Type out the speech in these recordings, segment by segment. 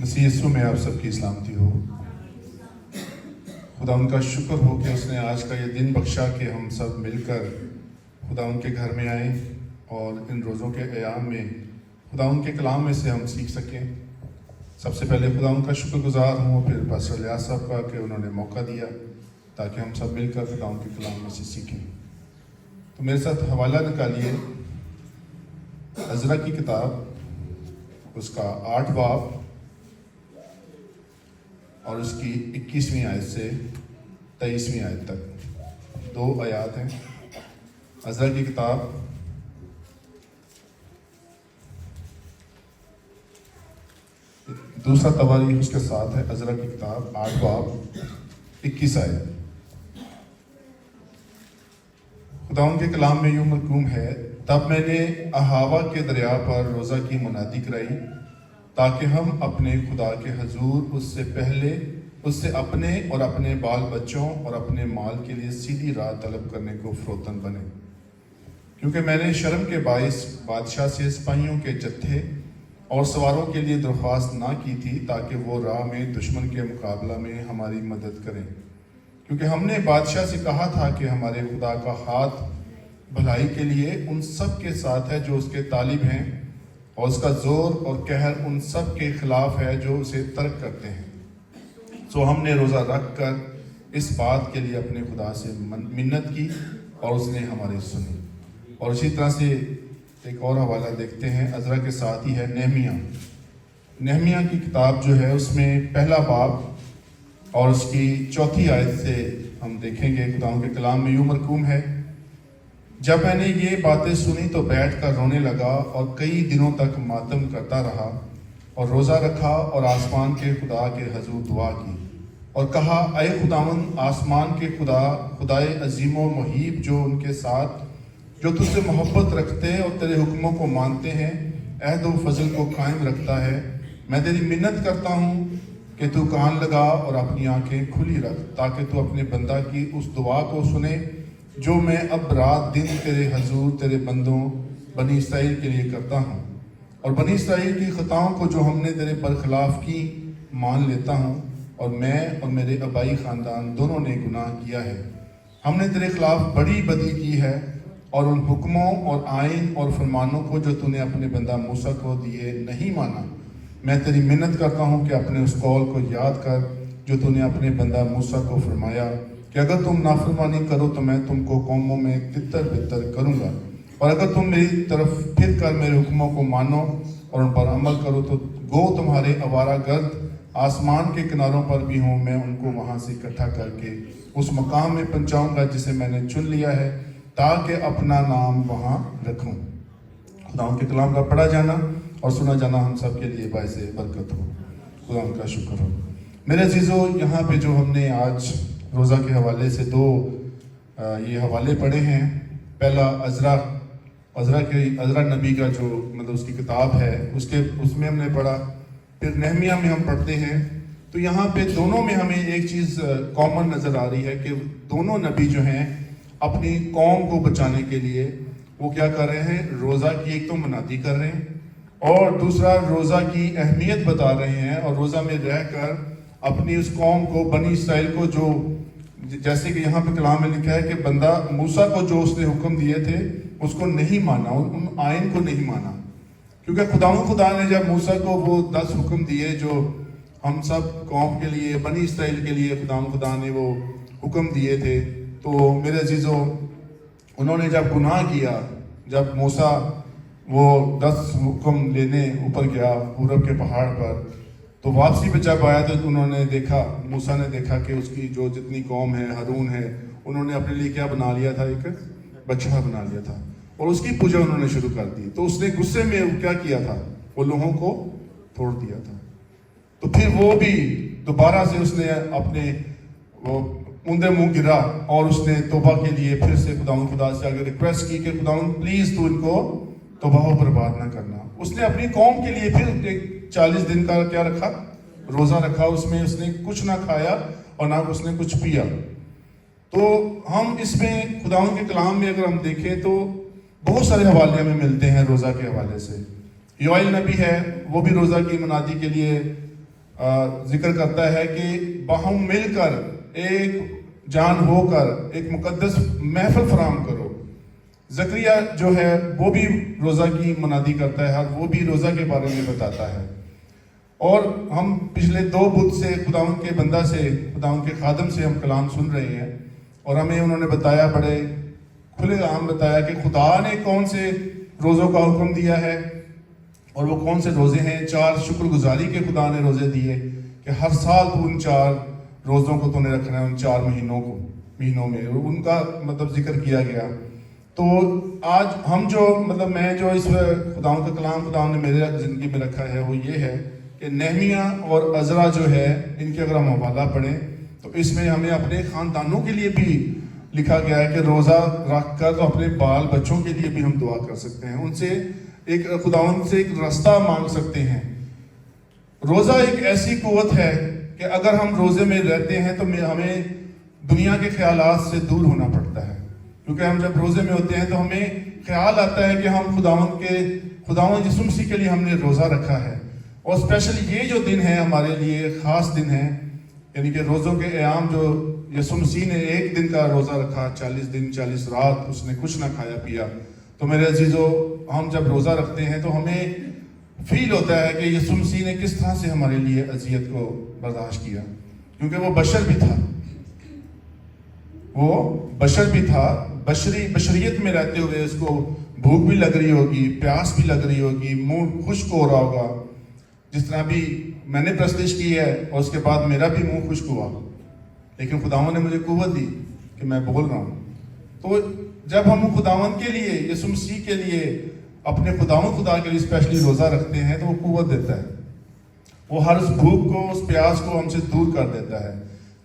مسیح یسوع میں آپ سب کی سلامتی ہو۔ خدا ان کا شکر ہو کہ اس نے آج کا یہ دن بخشا کہ ہم سب مل کر خدا ان کے گھر میں آئیں اور ان روزوں کے ایام میں خدا ان کے کلام میں سے ہم سیکھ سکیں۔ سب سے پہلے خدا ان کا شکر گزار ہوں، پھر پاسٹر الیاس صاحب کا کہ انہوں نے موقع دیا تاکہ ہم سب مل کر خدا ان کے کلام میں سے سیکھیں۔ تو میرے ساتھ حوالہ نکالیے عزرا کی کتاب، اس کا 8 باب اور اس کی 21ویں آیت سے 23ویں آیت تک 2 آیات ہیں۔ عزرا کی کتاب دوسرا تواریخ اس کے ساتھ ہے، عزرا کی کتاب 8 باب 21 آیت۔ خدا ان کے کلام میں یوں مرقوم ہے، تب میں نے اہاوا کے دریا پر روزہ کی منادی کرائی تاکہ ہم اپنے خدا کے حضور اس سے اپنے اور اپنے بال بچوں اور اپنے مال کے لیے سیدھی راہ طلب کرنے کو فروتن بنے، کیونکہ میں نے شرم کے باعث بادشاہ سے سپاہیوں کے جتھے اور سواروں کے لیے درخواست نہ کی تھی تاکہ وہ راہ میں دشمن کے مقابلہ میں ہماری مدد کریں، کیونکہ ہم نے بادشاہ سے کہا تھا کہ ہمارے خدا کا ہاتھ بھلائی کے لیے ان سب کے ساتھ ہے جو اس کے طالب ہیں، اور اس کا زور اور قہر ان سب کے خلاف ہے جو اسے ترک کرتے ہیں۔ سو ہم نے روزہ رکھ کر اس بات کے لیے اپنے خدا سے منت کی اور اس نے ہماری سنی۔ اور اسی طرح سے ایک اور حوالہ دیکھتے ہیں، عزرا کے ساتھ ہی ہے نہمیہ کی کتاب جو ہے، اس میں 1 باب اور اس کی 4 آیت سے ہم دیکھیں گے خدا کے کلام میں یوں مرقوم ہے، جب میں نے یہ باتیں سنی تو بیٹھ کر رونے لگا اور کئی دنوں تک ماتم کرتا رہا اور روزہ رکھا اور آسمان کے خدا کے حضور دعا کی اور کہا، اے خداوند آسمان کے خدا، خدائے عظیم و مہیب، جو ان کے ساتھ جو تجھ سے محبت رکھتے اور تیرے حکموں کو مانتے ہیں، عہد و فضل کو قائم رکھتا ہے، میں تیری منت کرتا ہوں کہ تو کان لگا اور اپنی آنکھیں کھلی رکھ تاکہ تو اپنے بندہ کی اس دعا کو سنے جو میں اب رات دن تیرے حضور تیرے بندوں بنی اسرائیل کے لیے کرتا ہوں، اور بنی اسرائیل کی خطاؤں کو جو ہم نے تیرے برخلاف کی مان لیتا ہوں، اور میں اور میرے آبائی خاندان دونوں نے گناہ کیا ہے، ہم نے تیرے خلاف بڑی بدی کی ہے اور ان حکموں اور آئین اور فرمانوں کو جو تو نے اپنے بندہ موسیٰ کو دیے نہیں مانا۔ میں تیری منت کرتا ہوں کہ اپنے اس قول کو یاد کر جو تو نے اپنے بندہ موسیٰ کو فرمایا کہ اگر تم نافرمانی کرو تو میں تم کو قوموں میں تتر بتر کروں گا، اور اگر تم میری طرف پھر کر میرے حکموں کو مانو اور ان پر عمل کرو تو گو تمہارے آوارہ گرد آسمان کے کناروں پر بھی ہوں، میں ان کو وہاں سے اکٹھا کر کے اس مقام میں پہنچاؤں گا جسے میں نے چن لیا ہے تاکہ اپنا نام وہاں رکھوں۔ خدا ان کے کلام کا پڑھا جانا اور سنا جانا ہم سب کے لیے باعث برکت ہو۔ خدا ان کا شکر ہو۔ میرے عزیزو، یہاں پہ جو ہم نے آج روزہ کے حوالے سے 2 یہ حوالے پڑھے ہیں، پہلا عزرا نبی کا جو مطلب اس کی کتاب ہے، اس میں ہم نے پڑھا، پھر نہمیہ میں ہم پڑھتے ہیں، تو یہاں پہ دونوں میں ہمیں ایک چیز کامن نظر آ رہی ہے کہ دونوں نبی جو ہیں اپنی قوم کو بچانے کے لیے وہ کیا کر رہے ہیں، روزہ کی ایک تو منادی کر رہے ہیں اور دوسرا روزہ کی اہمیت بتا رہے ہیں، اور روزہ میں رہ کر اپنی اس قوم کو، بنی اسرائیل کو، جو جیسے کہ یہاں پہ کلام میں لکھا ہے کہ بندہ موسیٰ کو جو اس نے حکم دیے تھے اس کو نہیں مانا، ان آئین کو نہیں مانا، کیونکہ خدا نے جب موسیٰ کو وہ 10 حکم دیے جو ہم سب قوم کے لیے، بنی اسرائیل کے لیے خدا نے وہ حکم دیے تھے، تو میرے عزیزو انہوں نے جب گناہ کیا، جب موسیٰ وہ 10 حکم لینے اوپر گیا پورب کے پہاڑ پر، تو واپسی پہ جب آیا تو انہوں نے دیکھا، موسیٰ نے دیکھا کہ اس کی جو جتنی قوم ہے، ہارون ہے، انہوں نے اپنے لیے کیا بنا لیا تھا، ایک بچہ بنا لیا تھا اور اس کی پوجا انہوں نے شروع کر دی، تو اس نے غصے میں کیا کیا تھا، وہ لوہوں کو توڑ دیا تھا، تو پھر وہ بھی دوبارہ سے اس نے اپنے وہ اوندے منہ گرا اور اس نے توبہ کے لیے پھر سے خدا سے آگے ریکویسٹ کی کہ خداوند پلیز تو ان کو توبہ و برباد نہ کرنا۔ اس نے اپنی قوم کے لیے پھر ایک 40 دن کا کیا رکھا، روزہ رکھا، اس میں اس نے کچھ نہ کھایا اور نہ اس نے کچھ پیا۔ تو ہم اس میں خداوند کے کلام میں اگر ہم دیکھیں تو بہت سارے حوالے ہمیں ملتے ہیں روزہ کے حوالے سے۔ یوئیل نبی ہے، وہ بھی روزہ کی منادی کے لیے ذکر کرتا ہے کہ باہم مل کر ایک جان ہو کر ایک مقدس محفل فراہم کرو۔ زکریا جو ہے وہ بھی روزہ کی منادی کرتا ہے اور وہ بھی روزہ کے بارے میں بتاتا ہے۔ اور ہم پچھلے 2 بدھ سے خداوند کے بندہ سے، خداوند کے خادم سے ہم کلام سن رہے ہیں، اور ہمیں انہوں نے بتایا، بڑے کھلے عام بتایا کہ خدا نے کون سے روزوں کا حکم دیا ہے اور وہ کون سے روزے ہیں۔ 4 شکر گزاری کے خدا نے روزے دیے کہ ہر سال تو ان 4 روزوں کو تو نے رکھنا ہے، ان 4 مہینوں میں، اور ان کا مطلب ذکر کیا گیا۔ تو آج ہم جو میں جو اس خداوند کا کلام خداوند نے میرے زندگی میں رکھا ہے وہ یہ ہے کہ نہمیہ اور عزرا جو ہے ان کے اگر ہم حوالہ پڑھیں تو اس میں ہمیں اپنے خاندانوں کے لیے بھی لکھا گیا ہے کہ روزہ رکھ کر تو اپنے بال بچوں کے لیے بھی ہم دعا کر سکتے ہیں، ان سے ایک خداوند سے ایک راستہ مانگ سکتے ہیں۔ روزہ ایک ایسی قوت ہے کہ اگر ہم روزے میں رہتے ہیں تو ہمیں دنیا کے خیالات سے دور ہونا پڑتا ہے، کیونکہ ہم جب روزے میں ہوتے ہیں تو ہمیں خیال آتا ہے کہ ہم خداوند یسوع مسیح کے لیے ہم نے روزہ رکھا ہے، اور اسپیشل یہ جو دن ہے ہمارے لیے خاص دن ہے، یعنی کہ روزوں کے ایام جو یسوع مسیح نے ایک دن کا روزہ رکھا، 40 دن 40 رات اس نے کچھ نہ کھایا پیا۔ تو میرے عزیزو، ہم جب روزہ رکھتے ہیں تو ہمیں فیل ہوتا ہے کہ یسوع مسیح نے کس طرح سے ہمارے لیے اذیت کو برداشت کیا، کیونکہ وہ بشر بھی تھا، بشریت میں رہتے ہوئے اس کو بھوک بھی لگ رہی ہوگی، پیاس بھی لگ رہی ہوگی، منہ خشک ہو رہا ہوگا، جس طرح بھی میں نے پرستش کی ہے اور اس کے بعد میرا بھی منہ خشک ہوا، لیکن خداوند نے مجھے قوت دی کہ میں بول رہا ہوں۔ تو جب ہم خداوند کے لیے، یسوع مسیح کے لیے، اپنے خدا کے لیے اسپیشلی روزہ رکھتے ہیں تو وہ قوت دیتا ہے، وہ ہر اس بھوک کو، اس پیاس کو ہم سے دور کر دیتا ہے،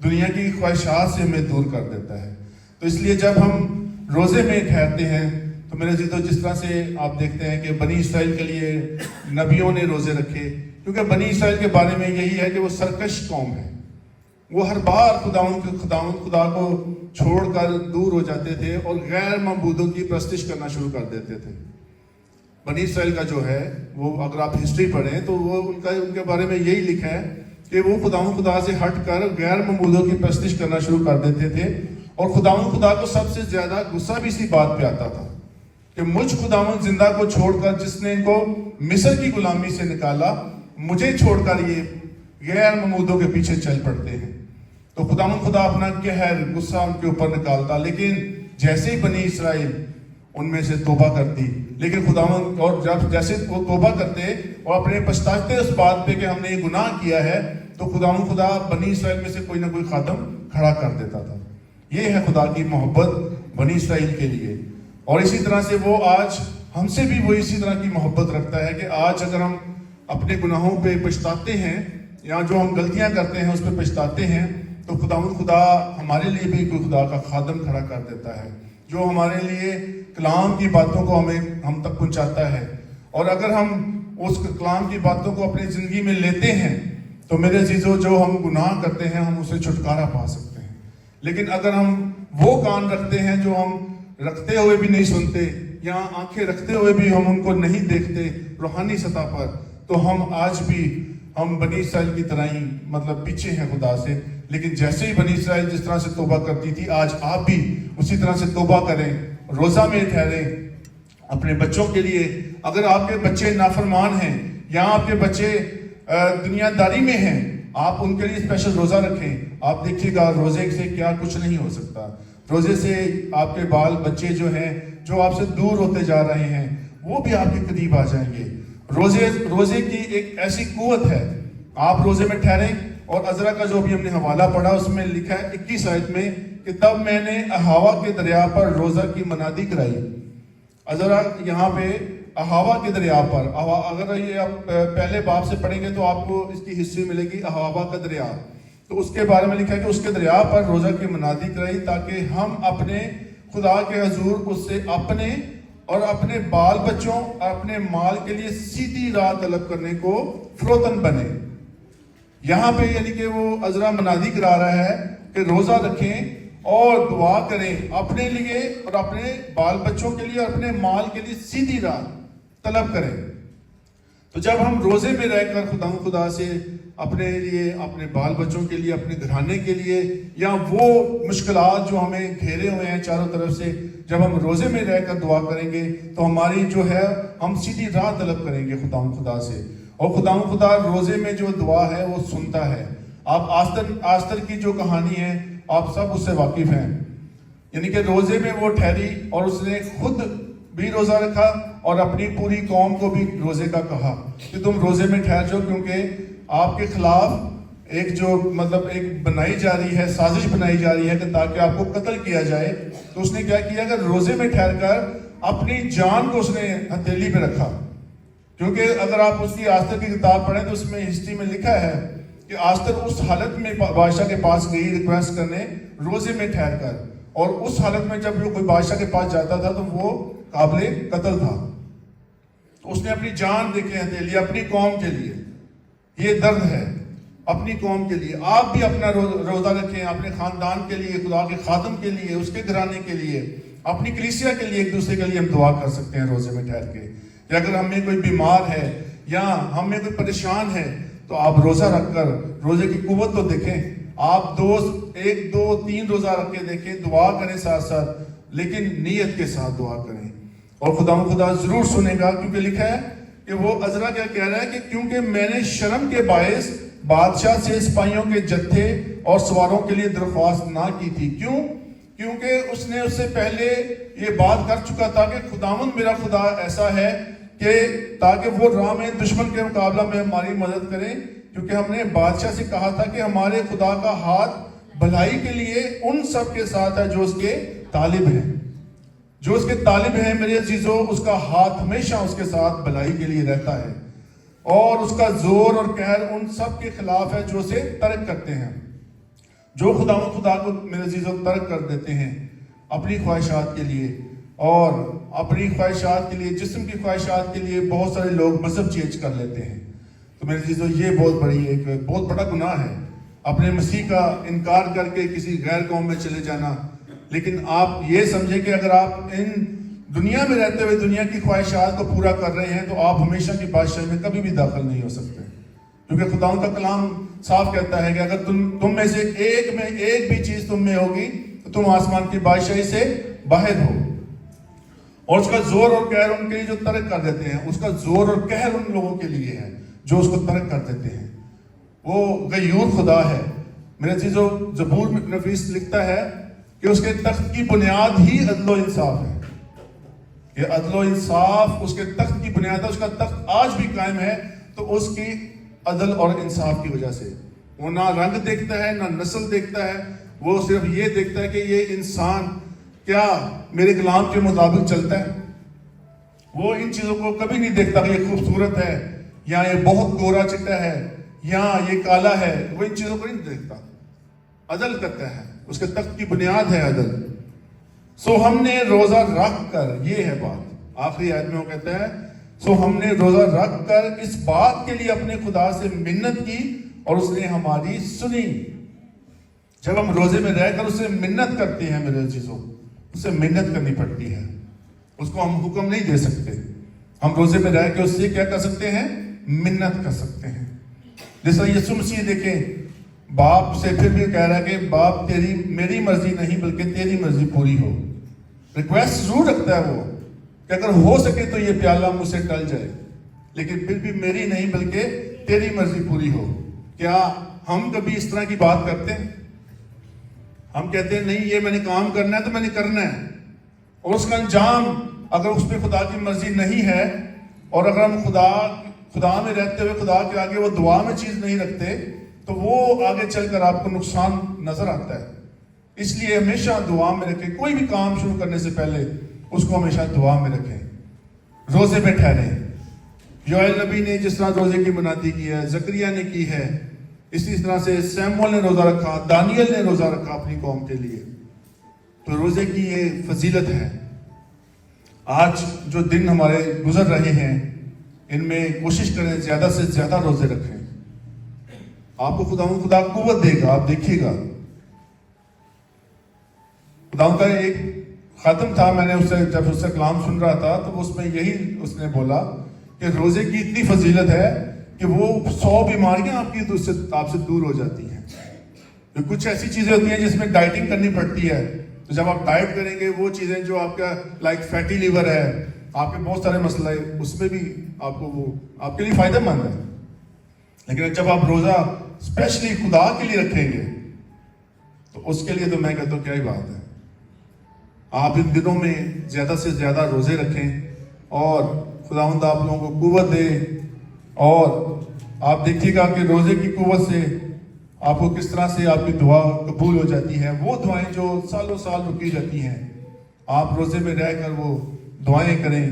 دنیا کی خواہشات سے ہمیں دور کر دیتا ہے۔ تو اس لیے جب ہم روزے میں ٹھہرتے ہیں تو میرے عزیزو، جس طرح سے آپ دیکھتے ہیں کہ بنی اسرائیل کے لیے نبیوں نے روزے رکھے، کیونکہ بنی اسرائیل کے بارے میں یہی ہے کہ وہ سرکش قوم ہے، وہ ہر بار خدا کو چھوڑ کر دور ہو جاتے تھے اور غیر معبودوں کی پرستش کرنا شروع کر دیتے تھے۔ بنی اسرائیل کا جو ہے وہ اگر آپ ہسٹری پڑھیں تو وہ ان کے بارے میں یہی لکھا ہے کہ وہ خدا سے ہٹ کر غیر معبودوں کی پرستش کرنا شروع کر دیتے تھے، اور خدا کو سب سے زیادہ غصہ بھی اسی بات پہ آتا تھا کہ مجھ خداوند زندہ کو چھوڑ کر، جس نے ان کو مصر کی غلامی سے نکالا، مجھے چھوڑ کر یہ غیر معبودوں کے پیچھے چل پڑتے ہیں۔ تو خدا اپنا قہر، غصہ ان کے اوپر نکالتا، لیکن جیسے ہی بنی اسرائیل ان میں سے توبہ کرتی، لیکن خداوند، اور جب جیسے وہ توبہ کرتے اور اپنے پچھتاتے اس بات پہ کہ ہم نے یہ گناہ کیا ہے، تو خدا بنی اسرائیل میں سے کوئی نہ کوئی خادم کھڑا کر دیتا تھا۔ یہ ہے خدا کی محبت بنی اسرائیل کے لیے، اور اسی طرح سے وہ آج ہم سے بھی وہ اسی طرح کی محبت رکھتا ہے کہ آج اگر ہم اپنے گناہوں پہ پچھتاتے ہیں یا جو ہم غلطیاں کرتے ہیں اس پہ پچھتاتے ہیں، تو خدا ہمارے لیے بھی کوئی خدا کا خادم کھڑا کر دیتا ہے جو ہمارے لیے کلام کی باتوں کو ہم تک پہنچاتا ہے، اور اگر ہم اس کلام کی باتوں کو اپنی زندگی میں لیتے ہیں تو میرے عزیزو، جو ہم گناہ کرتے ہیں ہم اسے چھٹکارا پا سکتے ہیں، لیکن اگر ہم وہ کان رکھتے ہیں جو ہم رکھتے ہوئے بھی نہیں سنتے، یا آنکھیں رکھتے ہوئے بھی ہم ان کو نہیں دیکھتے روحانی سطح پر، تو ہم آج بھی بنی اسرائیل کی طرح ہی پیچھے ہیں خدا سے۔ لیکن جیسے ہی بنی اسرائیل جس طرح سے توبہ کرتی تھی، آج آپ بھی اسی طرح سے توبہ کریں، روزہ میں ٹھہریں اپنے بچوں کے لیے۔ اگر آپ کے بچے نافرمان ہیں یا آپ کے بچے دنیا داری میں ہیں، آپ ان کے لیے اسپیشل روزہ رکھیں۔ آپ دیکھیے گا روزے سے کیا کچھ نہیں ہو سکتا، روزے سے آپ کے بال بچے جو ہیں، جو آپ سے دور ہوتے جا رہے ہیں، وہ بھی آپ کے قریب آ جائیں گے۔ روزے کی ایک ایسی قوت ہے، آپ روزے میں ٹھہریں۔ اور عزرا کا جو بھی ہم نے حوالہ پڑھا اس میں لکھا ہے 21 آیت میں کہ تب میں نے احاوا کے دریا پر روزہ کی منادی کرائی۔ عزرا یہاں پہ احاوا کے دریا پر، اگر یہ آپ پہلے باب سے پڑھیں گے تو آپ کو اس کی ہسٹری ملے گی، احاوا کا دریا، تو اس کے بارے میں لکھا ہے کہ اس کے دریا پر روزہ کی منادی کرائی تاکہ ہم اپنے خدا کے حضور اس سے اپنے اور اپنے بال بچوں اور اپنے مال کے لیے سیدھی راہ طلب کرنے کو فروتن بنے۔ یہاں پہ یعنی کہ وہ عزرا منادی کرا رہا ہے کہ روزہ رکھیں اور دعا کریں اپنے لیے اور اپنے بال بچوں کے لیے اور اپنے مال کے لیے، سیدھی راہ طلب کریں۔ تو جب ہم روزے میں رہ کر خدا سے اپنے لیے، اپنے بال بچوں کے لیے، اپنے گھرانے کے لیے، یا وہ مشکلات جو ہمیں گھیرے ہوئے ہیں چاروں طرف سے، جب ہم روزے میں رہ کر دعا کریں گے تو ہماری جو ہے ہم سیدھی راہ طلب کریں گے خدا سے، اور خدا روزے میں جو دعا ہے وہ سنتا ہے۔ آپ آستر کی جو کہانی ہے آپ سب اس سے واقف ہیں، یعنی کہ روزے میں وہ ٹھہری اور اس نے خود بھی روزہ رکھا اور اپنی پوری قوم کو بھی روزے کا کہا کہ تم روزے میں ٹھہر جاؤ، کیونکہ آپ کے خلاف ایک بنائی جا رہی ہے، سازش بنائی جا رہی ہے کہ تاکہ آپ کو قتل کیا جائے۔ تو اس نے کیا کیا کہ روزے میں ٹھہر کر اپنی جان کو اس نے ہتھیلی پہ رکھا، کیونکہ اگر آپ اس کی آستر کی کتاب پڑھیں تو اس میں ہسٹری میں لکھا ہے کہ آستر اس حالت میں بادشاہ کے پاس گئی ریکویسٹ کرنے روزے میں ٹھہر کر، اور اس حالت میں جب کوئی بادشاہ کے پاس جاتا تھا تو وہ قابل قتل تھا۔ تو اس نے اپنی جان دیکھے ہتھیلی اپنی قوم کے لیے۔ یہ درد ہے اپنی قوم کے لیے۔ آپ بھی اپنا روزہ رکھیں اپنے خاندان کے لیے، خدا کے خادم کے لیے، اس کے گھرانے کے لیے، اپنی کلیسیا کے لیے، ایک دوسرے کے لیے ہم دعا کر سکتے ہیں روزے میں ٹھہر کے۔ یا اگر ہمیں کوئی بیمار ہے یا ہمیں کوئی پریشان ہے تو آپ روزہ رکھ کر روزے کی قوت تو دیکھیں۔ آپ ایک دو تین روزہ رکھ کے دیکھیں، دعا کریں ساتھ ساتھ، لیکن نیت کے ساتھ دعا کریں، اور خدا ضرور سنے گا، کیونکہ لکھا ہے کہ وہ عزرا کیا کہہ رہا ہے کہ کیونکہ میں نے شرم کے باعث بادشاہ سے سپاہیوں کے جتھے اور سواروں کے لیے درخواست نہ کی تھی۔ کیونکہ اس نے اس سے پہلے یہ بات کر چکا تھا کہ خداوند میرا خدا ایسا ہے کہ تاکہ وہ راہ میں دشمن کے مقابلہ میں ہماری مدد کریں، کیونکہ ہم نے بادشاہ سے کہا تھا کہ ہمارے خدا کا ہاتھ بھلائی کے لیے ان سب کے ساتھ ہے جو اس کے طالب ہیں۔ جو اس کے طالب ہیں میرے عزیزو، اس کا ہاتھ ہمیشہ اس کے ساتھ بھلائی کے لیے رہتا ہے، اور اس کا زور اور قہر ان سب کے خلاف ہے جو اسے ترک کرتے ہیں۔ جو خدا کو میرے عزیزو ترک کر دیتے ہیں اپنی خواہشات کے لیے، اور اپنی خواہشات کے لیے، جسم کی خواہشات کے لیے بہت سارے لوگ مذہب چینج کر لیتے ہیں۔ تو میرے عزیزو یہ بہت بڑا گناہ ہے اپنے مسیح کا انکار کر کے کسی غیر قوم میں چلے جانا۔ لیکن آپ یہ سمجھیں کہ اگر آپ ان دنیا میں رہتے ہوئے دنیا کی خواہشات کو پورا کر رہے ہیں تو آپ ہمیشہ کی بادشاہی میں کبھی بھی داخل نہیں ہو سکتے، کیونکہ خدا کا کلام صاف کہتا ہے کہ اگر تم میں سے ایک بھی چیز تم میں ہوگی تو تم آسمان کی بادشاہی سے باہر ہو۔ اور اس کا زور اور قہر ان کے لیے جو ترک کر دیتے ہیں، اس کا زور اور قہر ان لوگوں کے لیے ہے جو اس کو ترک کر دیتے ہیں۔ وہ غیور خدا ہے میرے عزیزو۔ زبور میں نفیس لکھتا ہے کہ اس کے تخت کی بنیاد ہی عدل و انصاف ہے، کہ عدل و انصاف اس کے تخت کی بنیاد ہے۔ اس کا تخت آج بھی قائم ہے تو اس کی عدل اور انصاف کی وجہ سے۔ وہ نہ رنگ دیکھتا ہے نہ نسل دیکھتا ہے، وہ صرف یہ دیکھتا ہے کہ یہ انسان کیا میرے کلام کے مطابق چلتا ہے۔ وہ ان چیزوں کو کبھی نہیں دیکھتا کہ یہ خوبصورت ہے یا یہ بہت گورا چٹا ہے یا یہ کالا ہے، وہ ان چیزوں کو نہیں دیکھتا، عدل کرتا ہے۔ اس کے تخت کی بنیاد ہے عدل۔ سو ہم نے روزہ رکھ کر، یہ ہے بات آخری آیت میں وہ کہتا ہے، سو ہم نے روزہ رکھ کر اس بات کے لیے اپنے خدا سے منت کی اور اس نے ہماری سنی۔ جب ہم روزے میں رہ کر اس سے منت کرتے ہیں میرے عزیزوں، اس سے منت کرنی پڑتی ہے، اس کو ہم حکم نہیں دے سکتے۔ ہم روزے میں رہ کے اس سے کیا کر سکتے ہیں؟ منت کر سکتے ہیں۔ جس طرح یسوع مسیح دیکھیں باپ سے پھر بھی کہہ رہا ہے کہ باپ میری مرضی نہیں بلکہ تیری مرضی پوری ہو۔ ریکویسٹ ضرور رکھتا ہے وہ کہ اگر ہو سکے تو یہ پیالہ مجھ سے ٹل جائے، لیکن پھر بھی میری نہیں بلکہ تیری مرضی پوری ہو۔ کیا ہم کبھی اس طرح کی بات کرتے ہیں؟ ہم کہتے ہیں نہیں یہ میں نے کام کرنا ہے تو میں نے کرنا ہے، اور اس کا انجام اگر اس پہ خدا کی مرضی نہیں ہے، اور اگر ہم خدا میں رہتے ہوئے خدا کے آگے وہ دعا میں چیز نہیں رکھتے تو وہ آگے چل کر آپ کو نقصان نظر آتا ہے۔ اس لیے ہمیشہ دعا میں رکھیں، کوئی بھی کام شروع کرنے سے پہلے اس کو ہمیشہ دعا میں رکھیں، روزے پہ ٹھہریں۔ یوئیل نبی نے جس طرح روزے کی منادی کی ہے، زکریا نے کی ہے، اسی طرح سے سیموئیل نے روزہ رکھا، دانیل نے روزہ رکھا اپنی قوم کے لیے۔ تو روزے کی یہ فضیلت ہے۔ آج جو دن ہمارے گزر رہے ہیں ان میں کوشش کریں زیادہ سے زیادہ روزے رکھیں، آپ کو خدا قوت دے گا، آپ دیکھیے گا۔ خدا کا ایک خاتم تھا، میں نے جب اس سے کلام سن رہا تھا تو اس میں یہی اس نے بولا کہ روزے کی اتنی فضیلت ہے کہ وہ 100 بیماریاں آپ سے دور ہو جاتی ہیں. کچھ ایسی چیزیں ہوتی ہیں جس میں ڈائٹنگ کرنی پڑتی ہے، تو جب آپ ڈائٹ کریں گے وہ چیزیں جو آپ کا لائک فیٹی لیور ہے، آپ کے بہت سارے مسئلے اس میں بھی آپ کو وہ آپ کے لیے فائدہ مند ہے. لیکن جب آپ روزہ اسپیشلی خدا کے لیے رکھیں گے تو اس کے لیے تو میں کہتا ہوں کیا ہی بات ہے. آپ ان دنوں میں زیادہ سے زیادہ روزے رکھیں اور خداوند آپ لوگوں کو قوت دے. اور آپ دیکھیے گا کہ روزے کی قوت سے آپ کو کس طرح سے آپ کی دعا قبول ہو جاتی ہے. وہ دعائیں جو سالوں سال رکی جاتی ہیں، آپ روزے میں رہ کر وہ دعائیں کریں.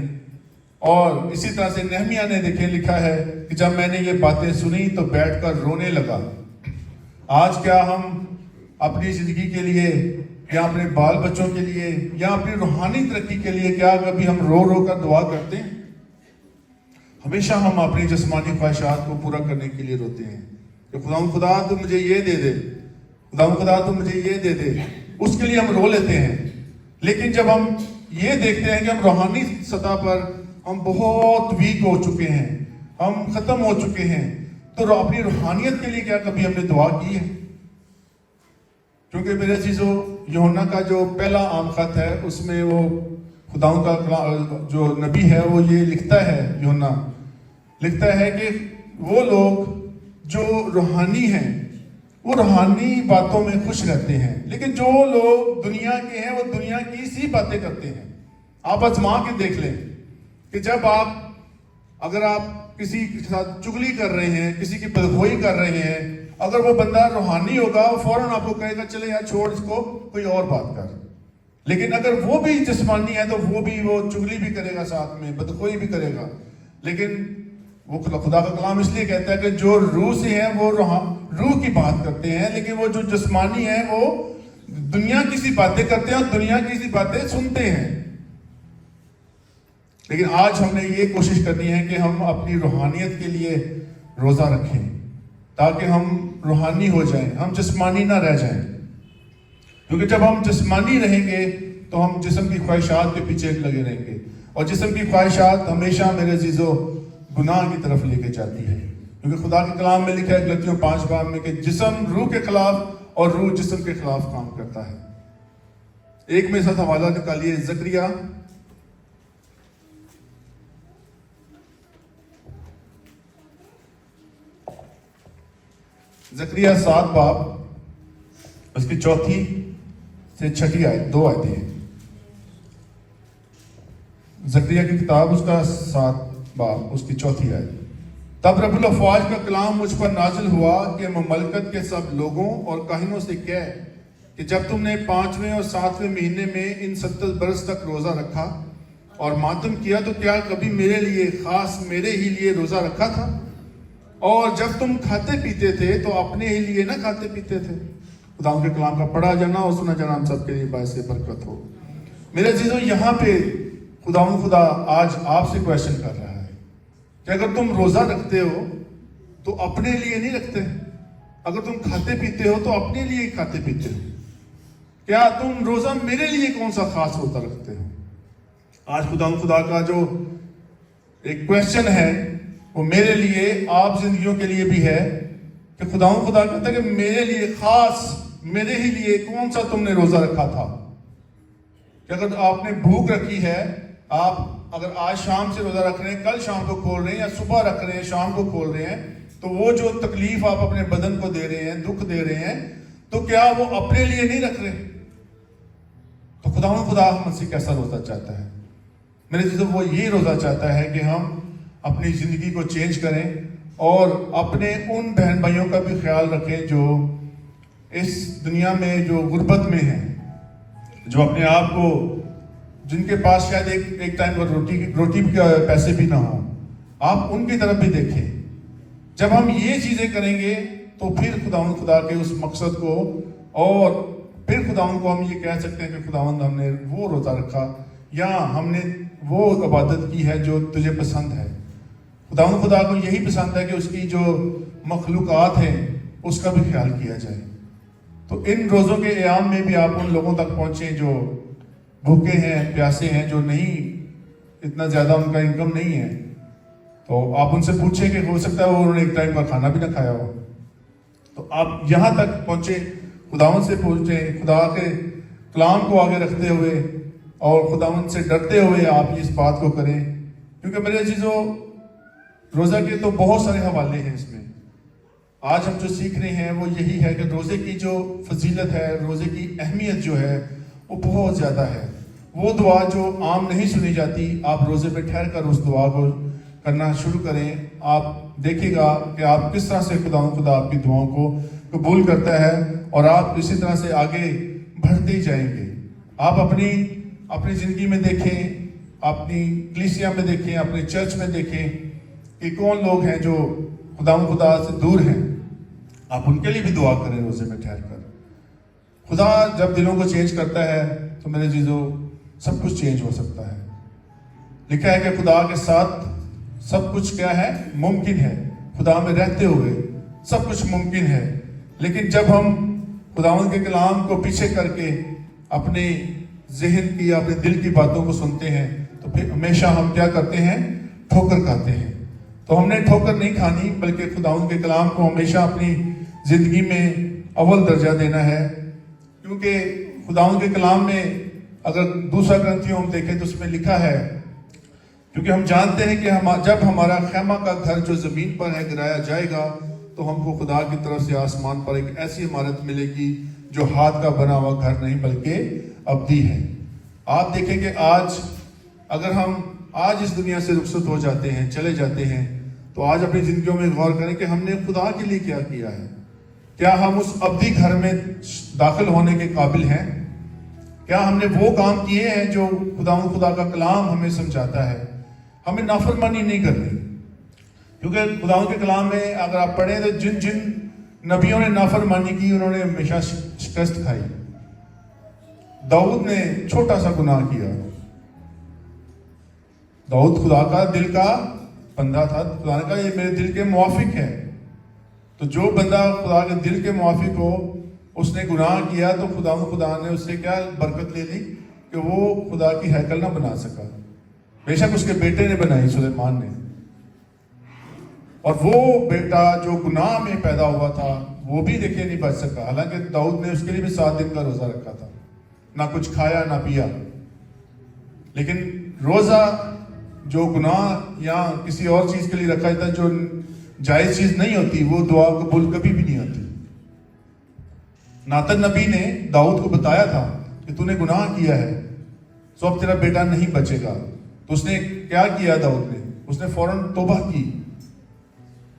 اور اسی طرح سے نہمیہ نے دیکھیں لکھا ہے کہ جب میں نے یہ باتیں سنی تو بیٹھ کر رونے لگا. آج کیا ہم اپنی زندگی کے لیے یا اپنے بال بچوں کے لیے یا اپنی روحانی ترقی کے لیے کیا کبھی ہم رو رو کر دعا کرتے ہیں؟ ہمیشہ ہم اپنی جسمانی خواہشات کو پورا کرنے کے لیے روتے ہیں کہ خدا تو مجھے یہ دے دے، خدا تو مجھے یہ دے دے. اس کے لیے ہم رو لیتے ہیں. لیکن جب ہم یہ دیکھتے ہیں کہ ہم روحانی سطح پر ہم بہت ویک ہو چکے ہیں، ہم ختم ہو چکے ہیں، تو اپنی روحانیت کے لیے کیا کبھی ہم نے دعا کی ہے؟ کیونکہ میرے عزیزو، یوحنا کا جو پہلا عام خط ہے اس میں وہ خداؤں کا جو نبی ہے وہ یہ لکھتا ہے. یوحنا لکھتا ہے کہ وہ لوگ جو روحانی ہیں وہ روحانی باتوں میں خوش رہتے ہیں، لیکن جو لوگ دنیا کے ہیں وہ دنیا کی سی باتیں کرتے ہیں. آپ آزما کے دیکھ لیں کہ جب اگر آپ کسی کے ساتھ چگلی کر رہے ہیں، کسی کی بدخوئی کر رہے ہیں، اگر وہ بندہ روحانی ہوگا وہ فوراً آپ کو کہے گا چلے یار چھوڑ اس کو، کوئی اور بات کر. لیکن اگر وہ بھی جسمانی ہے تو وہ چگلی بھی کرے گا، ساتھ میں بدخوئی بھی کرے گا. لیکن وہ خدا کا کلام اس لیے کہتا ہے کہ جو روح سے ہیں وہ روح کی بات کرتے ہیں، لیکن وہ جو جسمانی ہیں وہ دنیا کی سی باتیں کرتے ہیں اور دنیا کی سی باتیں سنتے ہیں. لیکن آج ہم نے یہ کوشش کرنی ہے کہ ہم اپنی روحانیت کے لیے روزہ رکھیں تاکہ ہم روحانی ہو جائیں، ہم جسمانی نہ رہ جائیں. کیونکہ جب ہم جسمانی رہیں گے تو ہم جسم کی خواہشات کے پیچھے لگے رہیں گے، اور جسم کی خواہشات ہمیشہ میرے عزیزو گناہ کی طرف لے کے جاتی ہے. کیونکہ خدا کے کلام میں لکھا ہے غلطیوں 5 باب میں کہ جسم روح کے خلاف اور روح جسم کے خلاف کام کرتا ہے. ایک میرے ساتھ حوالہ نکالیے زکریا زکریا 7 باب اس کی 4 سے 6 آیت، 2 آیتیں ہیں. زکریا کی کتاب اس کا 7 باب اس کی 4 آیت. تب رب الافواج کا کلام مجھ پر نازل ہوا کہ مملکت کے سب لوگوں اور کاہنوں سے کہہ کہ جب تم نے 5ویں اور 7ویں مہینے میں ان 70 برس تک روزہ رکھا اور ماتم کیا تو کیا کبھی میرے لیے، خاص میرے ہی لیے روزہ رکھا تھا؟ اور جب تم کھاتے پیتے تھے تو اپنے ہی لیے نہ کھاتے پیتے تھے. خدا ان کے کلام کا پڑھا جانا اور سنا جانا ہم سب کے لیے باعث برکت ہو. میرے عزیزو، یہاں پہ خدا آج آپ سے کویشچن کر رہا ہے کہ اگر تم روزہ رکھتے ہو تو اپنے لیے نہیں رکھتے، اگر تم کھاتے پیتے ہو تو اپنے لیے ہی کھاتے پیتے ہو. کیا تم روزہ میرے لیے کون سا خاص روزہ رکھتے ہو؟ آج خدا کا جو ایک کویشچن ہے وہ میرے لیے، آپ زندگیوں کے لیے بھی ہے کہ خدا کہتا ہے کہ میرے لیے خاص، میرے ہی لیے کون سا تم نے روزہ رکھا تھا؟ کہ اگر آپ نے بھوک رکھی ہے، آپ اگر آج شام سے روزہ رکھ رہے ہیں، کل شام کو کھول رہے ہیں، یا صبح رکھ رہے ہیں شام کو کھول رہے ہیں، تو وہ جو تکلیف آپ اپنے بدن کو دے رہے ہیں، دکھ دے رہے ہیں، تو کیا وہ اپنے لیے نہیں رکھ رہے؟ تو خدا ہم سے کیسا روزہ چاہتا ہے؟ میرے چیزوں وہ یہ روزہ چاہتا ہے کہ ہم اپنی زندگی کو چینج کریں اور اپنے ان بہن بھائیوں کا بھی خیال رکھیں جو اس دنیا میں جو غربت میں ہیں، جو اپنے آپ کو، جن کے پاس شاید ایک ٹائم پر روٹی کے پیسے بھی نہ ہوں. آپ ان کی طرف بھی دیکھیں. جب ہم یہ چیزیں کریں گے تو پھر خدا کے اس مقصد کو، اور پھر خداوند کو ہم یہ کہہ سکتے ہیں کہ خداوند ہم نے وہ روزہ رکھا یا ہم نے وہ عبادت کی ہے جو تجھے پسند ہے. خدا کو یہی پسند ہے کہ اس کی جو مخلوقات ہیں اس کا بھی خیال کیا جائے. تو ان روزوں کے ایام میں بھی آپ ان لوگوں تک پہنچیں جو بھوکے ہیں، پیاسے ہیں، جو نہیں اتنا زیادہ ان کا انکم نہیں ہے. تو آپ ان سے پوچھیں کہ ہو سکتا ہے وہ انہوں نے ایک ٹائم کا کھانا بھی نہ کھایا ہو. تو آپ یہاں تک پہنچے, خداوند سے پوچھیں, خدا کے کلام کو آگے رکھتے ہوئے اور خداوند سے ڈرتے ہوئے آپ اس بات کو کریں. کیونکہ میرے عزیزو, روزہ کے تو بہت سارے حوالے ہیں اس میں. آج ہم جو سیکھ رہے ہیں وہ یہی ہے کہ روزے کی جو فضیلت ہے, روزے کی اہمیت جو ہے وہ بہت زیادہ ہے. وہ دعا جو عام نہیں سنی جاتی, آپ روزے پہ ٹھہر کر اس دعا کو کرنا شروع کریں. آپ دیکھیں گا کہ آپ کس طرح سے خدا آپ کی دعاؤں کو قبول کرتا ہے, اور آپ اسی طرح سے آگے بڑھتے ہی جائیں گے. آپ اپنی زندگی میں دیکھیں, اپنی کلیسیا میں دیکھیں, اپنے چرچ میں دیکھیں کہ کون لوگ ہیں جو خدا سے دور ہیں. آپ ان کے لیے بھی دعا کریں روزے میں ٹھہر کر. خدا جب دلوں کو چینج کرتا ہے تو میرے عزیزو سب کچھ چینج ہو سکتا ہے. لکھا ہے کہ خدا کے ساتھ سب کچھ کیا ہے, ممکن ہے. خدا میں رہتے ہوئے سب کچھ ممکن ہے. لیکن جب ہم خداوند کے کلام کو پیچھے کر کے اپنے ذہن کی, اپنے دل کی باتوں کو سنتے ہیں تو پھر ہمیشہ ہم کیا کرتے ہیں, ٹھوکر کھاتے ہیں. تو ہم نے ٹھوکر نہیں کھانی, بلکہ خداوند کے کلام کو ہمیشہ اپنی زندگی میں اول درجہ دینا ہے. کیونکہ خداوند کے کلام میں اگر دوسرا گرنتھیوں ہم دیکھیں تو اس میں لکھا ہے, کیونکہ ہم جانتے ہیں کہ جب ہمارا خیمہ کا گھر جو زمین پر ہے گرایا جائے گا تو ہم کو خدا کی طرف سے آسمان پر ایک ایسی عمارت ملے گی جو ہاتھ کا بنا ہوا گھر نہیں بلکہ ابدی ہے. آپ دیکھیں کہ اگر ہم آج اس دنیا سے رخصت ہو جاتے ہیں, چلے جاتے ہیں, تو آج اپنی زندگیوں میں غور کریں کہ ہم نے خدا کے لیے کیا کیا ہے. کیا ہم اس ابدی گھر میں داخل ہونے کے قابل ہیں؟ کیا ہم نے وہ کام کیے ہیں جو خدا کا کلام ہمیں سمجھاتا ہے؟ ہمیں نافرمانی نہیں کرنی, کیونکہ خداوند کے کلام میں اگر آپ پڑھیں تو جن نبیوں نے نافرمانی کی انہوں نے ہمیشہ شکست کھائی. داؤد نے چھوٹا سا گناہ کیا. داؤد خدا کا دل کا بندہ تھا. خدا نے کہا یہ میرے دل کے موافق ہے. تو جو بندہ خدا کے دل کے موافق ہو, اس نے گناہ کیا تو خدا نے اس سے کیا برکت لے لی کہ وہ خدا کی ہیکل نہ بنا سکا. بے شک اس کے بیٹے نے بنائی, سلیمان نے, اور وہ بیٹا جو گناہ میں پیدا ہوا تھا وہ بھی دیکھے نہیں بچ سکا. حالانکہ داؤد نے اس کے لیے بھی 7 دن کا روزہ رکھا تھا, نہ کچھ کھایا نہ پیا. لیکن روزہ جو گناہ یا کسی اور چیز کے لیے رکھا جاتا ہے, جو جائز چیز نہیں ہوتی, وہ دعا قبول کبھی بھی نہیں ہوتی. ناتن نبی نے داؤد کو بتایا تھا کہ تو نے گناہ کیا ہے, سو اب تیرا بیٹا نہیں بچے گا. تو اس نے کیا کیا داؤد نے, اس نے فوراً توبہ کی.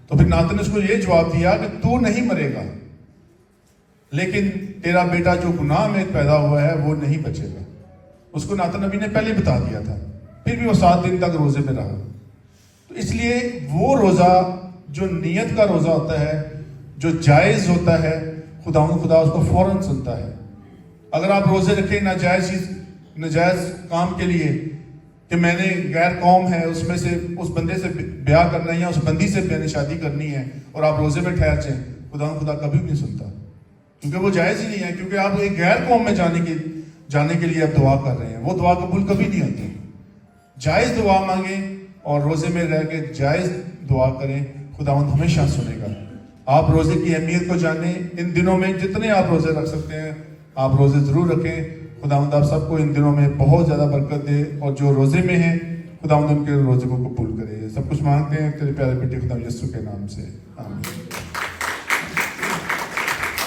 تو پھر ناتن نے اس کو یہ جواب دیا کہ تو نہیں مرے گا, لیکن تیرا بیٹا جو گناہ میں پیدا ہوا ہے وہ نہیں بچے گا. اس کو ناتن نبی نے پہلے بتا دیا تھا, پھر بھی وہ 7 دن تک روزے پہ رہا. تو اس لیے وہ روزہ جو نیت کا روزہ ہوتا ہے, جو جائز ہوتا ہے, خدا اس کو فوراً سنتا ہے. اگر آپ روزے رکھیں ناجائز کام کے لیے کہ میں نے غیر قوم ہے اس میں سے اس بندے سے بیاہ کرنا ہے یا اس بندی سے میں نے شادی کرنی ہے, اور آپ روزے میں ٹھہر جائیں, خدا کبھی بھی نہیں سنتا, کیونکہ وہ جائز ہی نہیں ہے. کیونکہ آپ ایک غیر قوم میں جانے کے لیے آپ دعا کر رہے ہیں, وہ دعا قبول کبھی نہیں ہوتی. جائز دعا مانگیں اور روزے میں رہ کے جائز دعا کریں, خداوند ہمیشہ سنے گا. آپ روزے کی اہمیت کو جانیں. ان دنوں میں جتنے آپ روزے رکھ سکتے ہیں آپ روزے ضرور رکھیں. خداوند آپ سب کو ان دنوں میں بہت زیادہ برکت دے, اور جو روزے میں ہیں خداوند ان کے روزے کو قبول کرے. سب کچھ مانگتے ہیں تیرے پیارے بیٹے خدا یسوع کے نام سے, آمین.